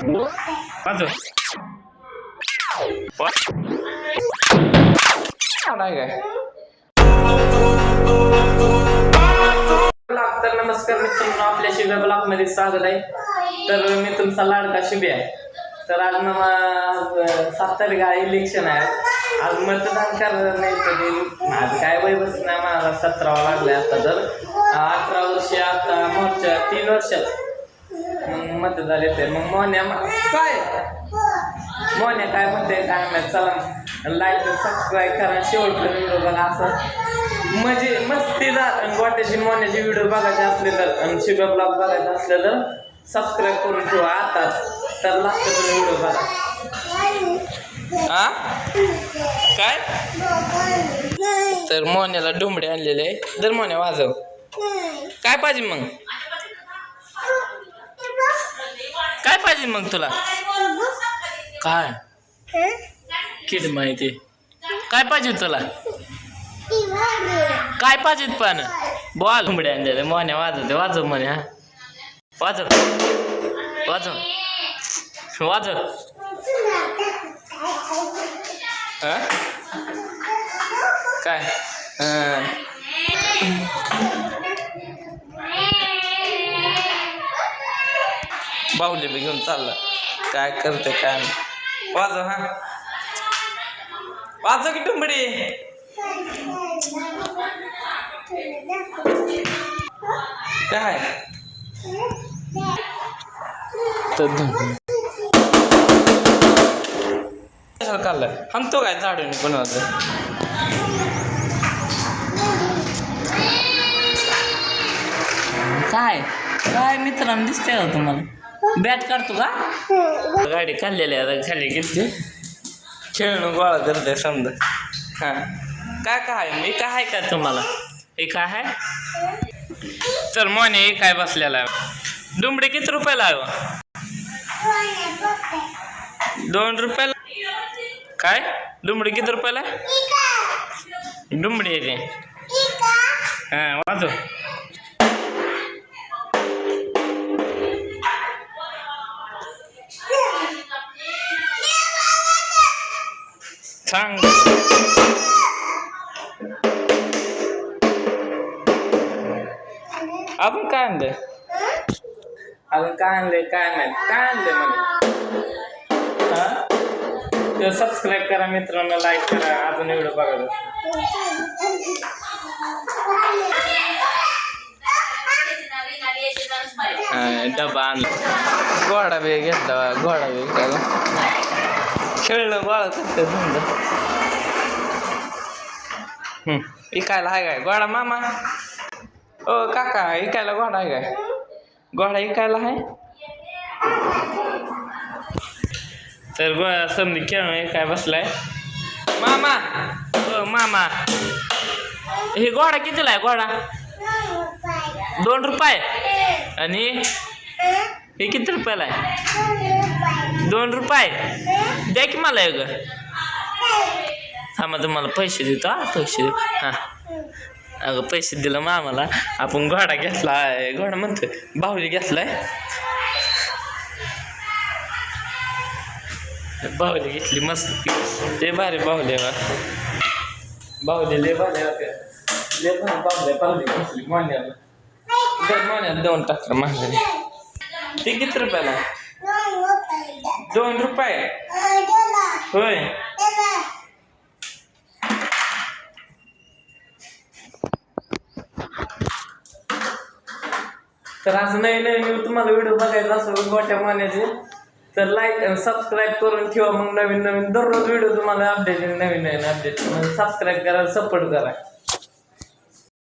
वाजव काय तर नमस्कार मित्रांनो, आपल्या शिव्या ब्लॉग मध्ये स्वागत आहे. तर मी तुमचा लाडका शिव्या आहे. तर आज 7 तारीख इलेक्शन आहे. आज मतदान करण्याचं आज काय वय बस नाही, मला 17वा लागलाय. आता तर 18 वर्ष, आता मोर्चा 3 वर्षात मतदान येते. मग मोन्या काय म्हणते काय माहिती. चला लाईक सबस्क्राईब करा, शेवटपर्यंत व्हिडिओ बघा. असं म्हणजे मस्तीदार गोट्याची मोन्याचे व्हिडिओ बघायचे असले तर आणि शिव्या ब्लॉग बघायचं असलं तर सबस्क्राईब करून ठेवा आता. तर लास्टपर्यंत व्हिडिओ बघा. काय तर मोन्याला डोंबडे आणलेले आहे. तर मोन्या वाजव. काय पाहिजे मग, काय पाहिजे मग तुला? काय किड माहिती काय पाहिजे तुला? काय पाहिजे पण बोल. डोंबडे आणलेले मोन्या वाजवते. वाजव म्हणे. हा वाजव वाजव वाजव. काय बाहुली बी घेऊन चालला. काय करते काय नाही. वाजव. हा वाजव की डुंबडी. काय काढलं हमतो काय झाडून कोणाचं. काय काय मित्रांनो दिसतंय का तुम्हाला? बॅट काढतो का? गाडी काढलेली आता खाली घेतली. खेळणं गोळा करते समजा. हां काय काय मी काय का तुम्हाला हे काय आहे? तर मोने हे काय बसलेला आहे. डुंबडी किती रुपयाला आहे? 2 रुपयाला. काय डुंबडी किती रुपयाला? डुंबडी येते. हां वाजव. सांग आपण काय आणलंय? अजून काय आणलंय काय नाही. काय आणलंय मला? हा तर सबस्क्राईब करा मित्रांनो, लाईक करा. अजून व्हिडिओ बघा. डबा आणला. घोडा बी घेतला. घोडा बी खेळलं गोळा करते समजा. इकायला आहे काय घोडा मामा? ओ काका इकायला घोडा आहे काय? घोडा इकायला आहे. तर गोळा समधी खेळणं काय बसलाय. मामा ओ मामा हे घोडा कितीला आहे? घोडा 2 रुपये. आणि हे किती रुपयाला आहे? 2 रुपये. द्या की मला एक. हा मग तुम्हाला पैसे देतो. हा पैसे देतो. हां अगं पैसे दिलं मामाला. आपण घोडा घेतला आहे. घोडा म्हणतो बाहुली घेतलाय. बाहुली घेतली मस्त. ते भारी बाहुली बाहुली लय भारी लय भारी बाहुली घेतली मोन्याला. मोन्याला 2 टाकलं महागाने. ते किती रुपयाला? 2 रुपये होय. तर असं नवीन तुम्हाला व्हिडिओ बघायचा असेल गोट्या मोन्याचे तर लाईक आणि सबस्क्राईब करून ठेवा. मग नवीन दररोज व्हिडिओ तुम्हाला अपडेट नवीन अपडेट. सबस्क्राईब करा, सपोर्ट करा.